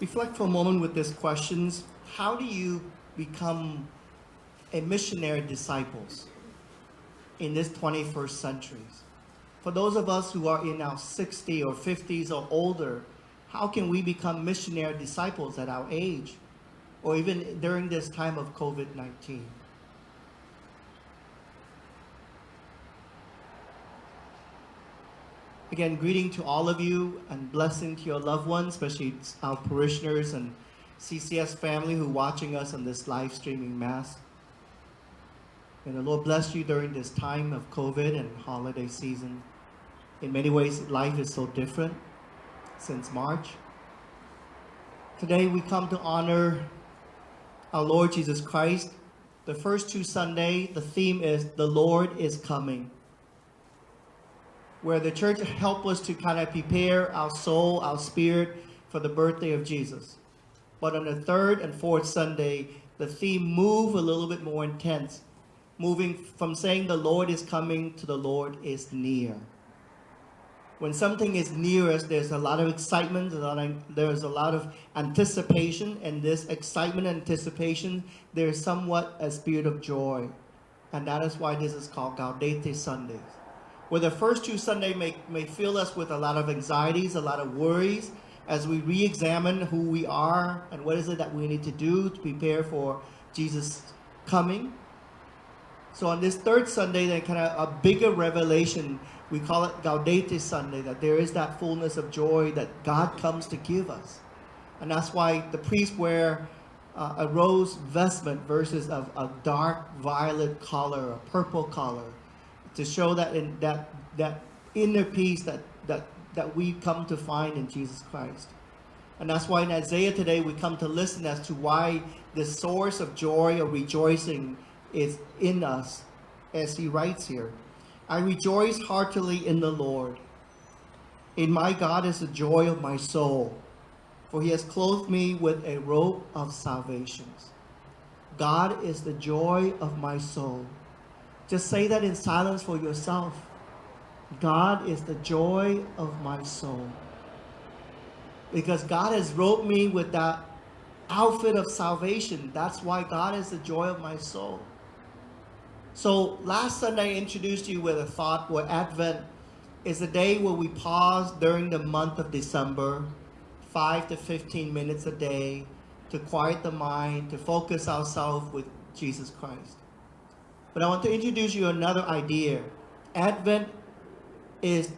reflect for a moment with these questions. How do you become a missionary disciples in this 21st century? For those of us who are in our 60s or 50s or older, how can we become missionary disciples at our age or even during this time of COVID-19? Again, greeting to all of you and blessing to your loved ones, especially our parishioners and CCS family who are watching us on this live streaming Mass. May the Lord bless you during this time of COVID and holiday season. In many ways, life is so different since March. Today we come to honor our Lord Jesus Christ. The first two Sundays, the theme is The Lord is Coming, where the church helps us to kind of prepare our soul, our spirit for the birthday of Jesus. But on the third and fourth Sunday, the theme move a little bit more intense, moving from saying the Lord is coming to the Lord is near. When something is near us, there's a lot of excitement, there's a lot of anticipation, and this excitement and anticipation, there's somewhat a spirit of joy. And that is why this is called Gaudete Sundays. Where the first two Sundays may fill us with a lot of anxieties, a lot of worries, as we re-examine who we are and what is it that we need to do to prepare for Jesus' coming. So on this third Sunday, then kind of a bigger revelation, we call it Gaudete Sunday, that there is that fullness of joy that God comes to give us. And that's why the priests wear a rose vestment versus a dark violet collar, a purple collar, to show that in that inner peace that we come to find in Jesus Christ. And that's why in Isaiah today we come to listen as to why the source of joy or rejoicing is in us, as he writes here. I rejoice heartily in the Lord. In my God is the joy of my soul, for he has clothed me with a robe of salvation. God is the joy of my soul. Just say that in silence for yourself. God is the joy of my soul. Because God has robed me with that outfit of salvation. That's why God is the joy of my soul. So last Sunday I introduced you with a thought where Advent is a day where we pause during the month of December, 5 to 15 minutes a day, to quiet the mind, to focus ourselves with Jesus Christ. But I want to introduce you another idea. Advent is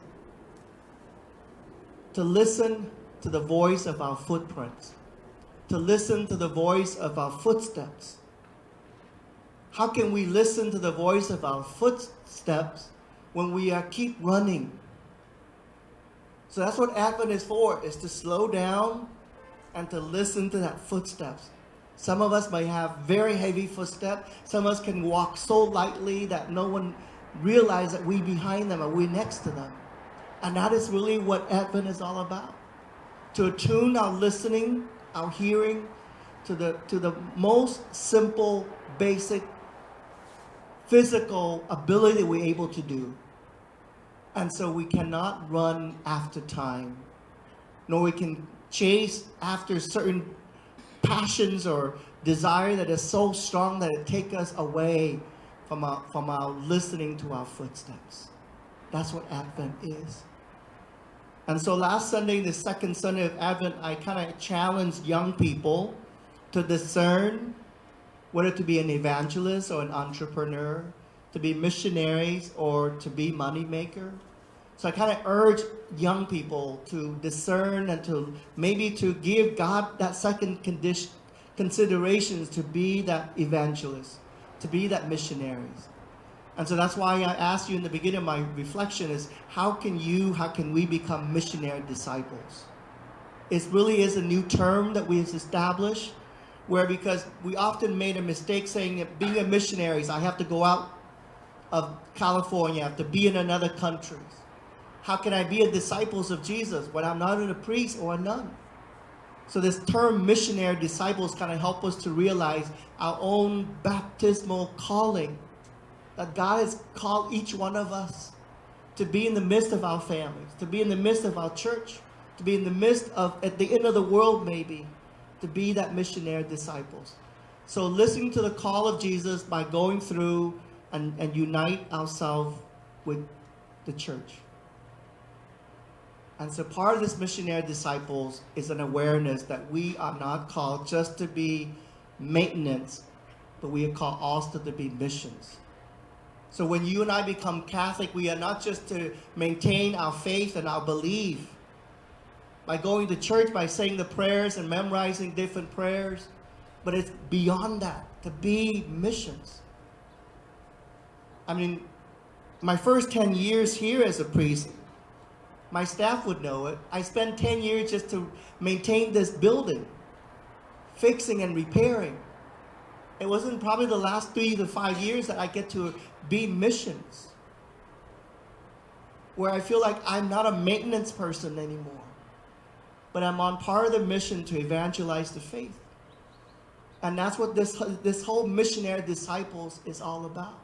to listen to the voice of our footprints, to listen to the voice of our footsteps. How can we listen to the voice of our footsteps when we keep running? So that's what Advent is for, is to slow down and to listen to that footsteps. Some of us may have very heavy footsteps. Some of us can walk so lightly that no one realizes that we're behind them or we're next to them. And that is really what Advent is all about. To attune our listening, our hearing, to the most simple, basic, physical ability we're able to do. And so we cannot run after time, nor we can chase after certain passions or desire that is so strong that it takes us away from our listening to our footsteps. That's what Advent is. And so last Sunday, the second Sunday of Advent, I kind of challenged young people to discern whether to be an evangelist or an entrepreneur, to be missionaries or to be money maker. So I kind of urge young people to discern and to maybe to give God that second considerations to be that evangelist, to be that missionaries. And so that's why I asked you in the beginning of my reflection is, how can we become missionary disciples? It really is a new term that we've established, where because we often made a mistake saying that being a missionary is I have to go out of California, I have to be in another country. How can I be a disciple of Jesus when I'm not a priest or a nun? So this term missionary disciples kind of help us to realize our own baptismal calling, that God has called each one of us to be in the midst of our families, to be in the midst of our church, to be in the midst of, at the end of the world maybe, to be that missionary disciples. So listening to the call of Jesus by going through and unite ourselves with the church. And so part of this missionary disciples is an awareness that we are not called just to be maintenance, but we are called also to be missions. So when you and I become Catholic, we are not just to maintain our faith and our belief by going to church, by saying the prayers and memorizing different prayers, but it's beyond that, to be missions. I mean, my first 10 years here as a priest, my staff would know it. I spent 10 years just to maintain this building, fixing and repairing. It wasn't probably the last 3 to 5 years that I get to be missions, where I feel like I'm not a maintenance person anymore, but I'm on part of the mission to evangelize the faith. And that's what this whole missionary disciples is all about.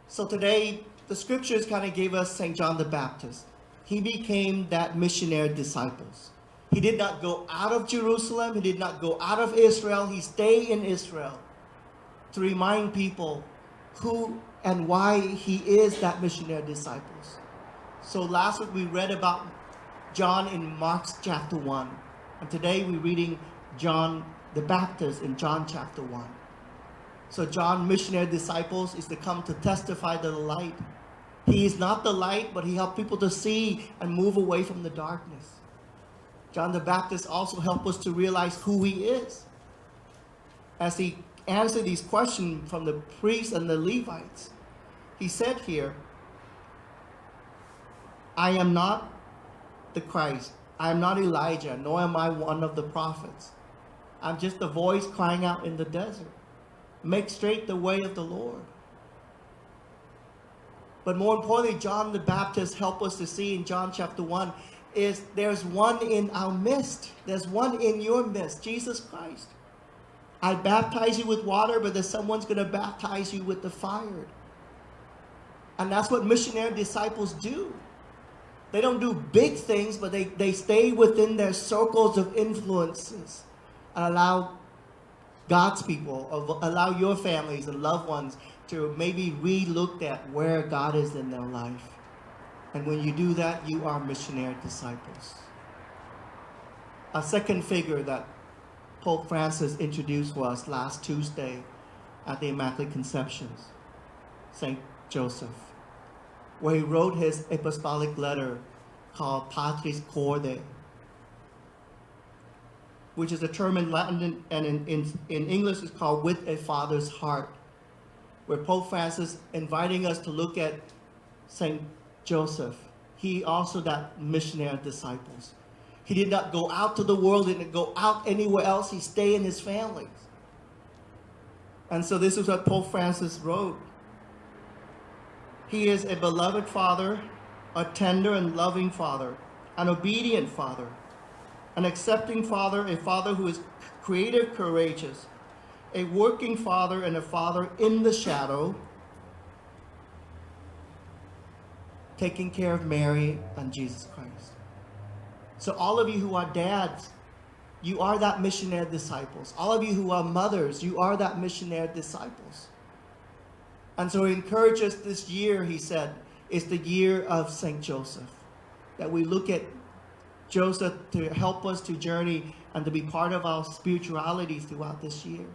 So today, the scriptures kind of gave us St. John the Baptist. He became that missionary disciples. He did not go out of Jerusalem. He did not go out of Israel. He stayed in Israel to remind people who and why he is that missionary disciples. So last week we read about John in Mark chapter 1. And today we're reading John the Baptist in John chapter 1. So John, missionary disciples, is to come to testify to the light. He is not the light, but he helped people to see and move away from the darkness. John the Baptist also helped us to realize who he is. As he answered these questions from the priests and the Levites, he said here, I am not the Christ. I am not Elijah, nor am I one of the prophets. I'm just a voice crying out in the desert. Make straight the way of the Lord. But more importantly, John the Baptist helped us to see in John chapter 1 is there's one in our midst. There's one in your midst, Jesus Christ. I baptize you with water, but there's someone's going to baptize you with the fire. And that's what missionary disciples do. They don't do big things, but they stay within their circles of influences and allow God's people, allow your families and loved ones to maybe re-look at where God is in their life. And when you do that, you are missionary disciples. A second figure that Pope Francis introduced was last Tuesday at the Immaculate Conceptions, St. Joseph, where he wrote his apostolic letter called Patris Corde, which is a term in Latin and in English is called with a father's heart, where Pope Francis inviting us to look at St. Joseph. He also that missionary disciples. He did not go out to the world, didn't go out anywhere else. He stayed in his families. And so this is what Pope Francis wrote. He is a beloved father, a tender and loving father, an obedient father, an accepting father, a father who is creative, courageous, a working father, and a father in the shadow, taking care of Mary and Jesus Christ. So all of you who are dads, you are that missionary disciples. All of you who are mothers, you are that missionary disciples. And so he encouraged us this year, he said, is the year of St. Joseph. That we look at Joseph to help us to journey and to be part of our spirituality throughout this year.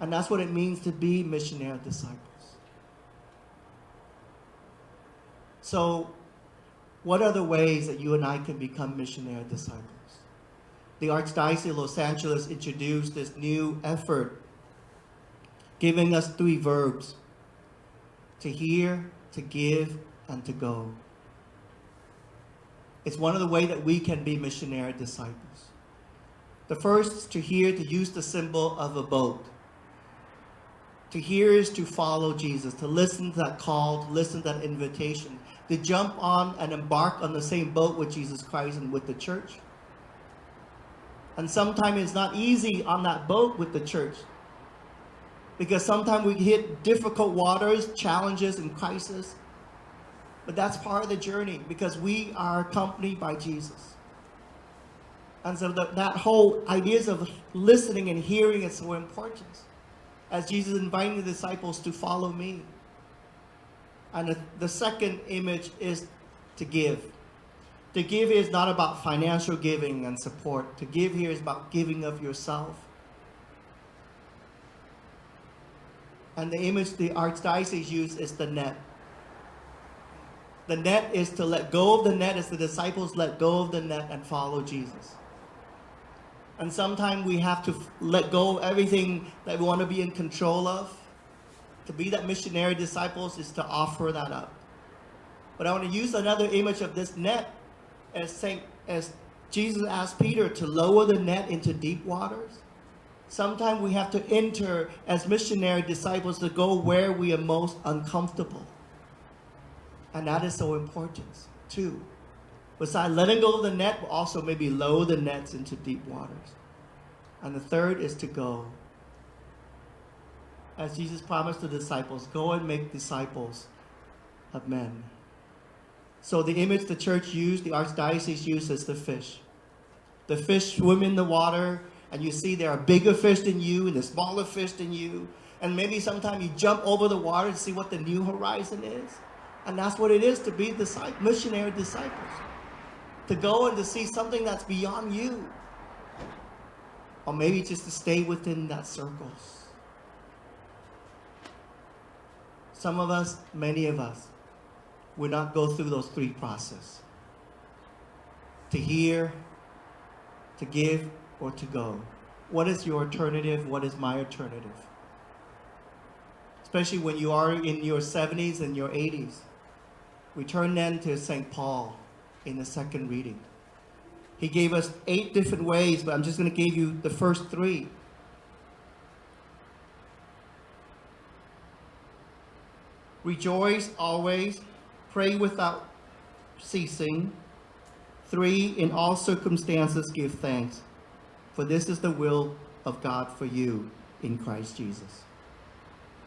And that's what it means to be missionary disciples. So, what are the ways that you and I can become missionary disciples? The Archdiocese of Los Angeles introduced this new effort, giving us 3 verbs: to hear, to give, and to go. It's one of the ways that we can be missionary disciples. The first is to hear, to use the symbol of a boat. To hear is to follow Jesus, to listen to that call, to listen to that invitation, to jump on and embark on the same boat with Jesus Christ and with the church. And sometimes it's not easy on that boat with the church, because sometimes we hit difficult waters, challenges, and crises. But that's part of the journey because we are accompanied by Jesus. And so that whole ideas of listening and hearing is so important. As Jesus inviting the disciples to follow me. And the second image is to give. To give is not about financial giving and support. To give here is about giving of yourself. And the image the Archdiocese used is the net. The net is to let go of the net as the disciples let go of the net and follow Jesus. And sometimes we have to let go of everything that we want to be in control of. To be that missionary disciples is to offer that up. But I want to use another image of this net as Jesus asked Peter to lower the net into deep waters. Sometimes we have to enter as missionary disciples to go where we are most uncomfortable. And that is so important too. Besides letting go of the net, but also maybe lower the nets into deep waters. And the third is to go. As Jesus promised the disciples, go and make disciples of men. So the image the church used, the Archdiocese used, is the fish. The fish swim in the water, and you see there are bigger fish than you and the smaller fish than you. And maybe sometimes you jump over the water to see what the new horizon is. And that's what it is to be missionary disciples. To go and to see something that's beyond you. Or maybe just to stay within that circle. Some of us, many of us, will not go through those three processes. To hear, to give, or to go. What is your alternative? What is my alternative? Especially when you are in your 70s and your 80s. We turn then to St. Paul in the second reading. He gave us 8 different ways, but I'm just going to give you the first 3. Rejoice always, pray without ceasing. 3, in all circumstances give thanks, for this is the will of God for you in Christ Jesus.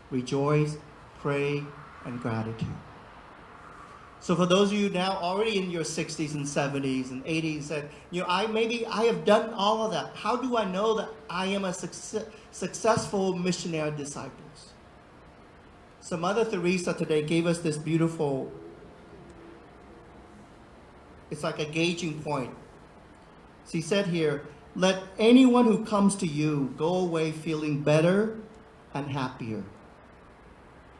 Rejoice, pray, and gratitude. So for those of you now already in your 60s and 70s and 80s that, I have done all of that. How do I know that I am a successful missionary disciples? So Mother Teresa today gave us this beautiful, it's like a gauging point. She said here, let anyone who comes to you go away feeling better and happier.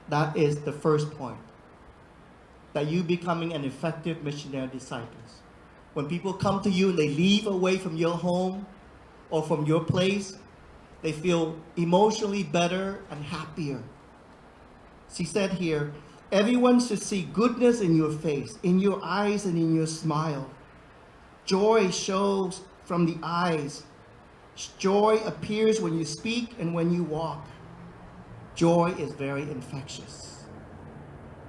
That is the first point. That you becoming an effective missionary disciples. When people come to you and they leave away from your home or from your place, they feel emotionally better and happier. She said here, everyone should see goodness in your face, in your eyes and in your smile. Joy shows from the eyes. Joy appears when you speak and when you walk. Joy is very infectious.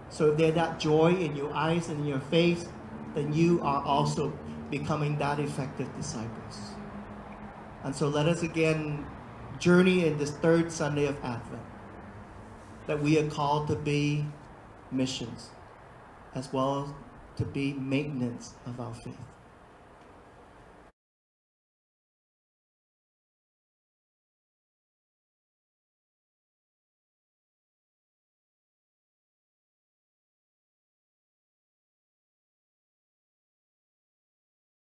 So if there's that joy in your eyes and in your face, then you are also becoming that effective disciples. And so let us again journey in this 3rd Sunday of Advent, that we are called to be missions, as well as to be maintenance of our faith.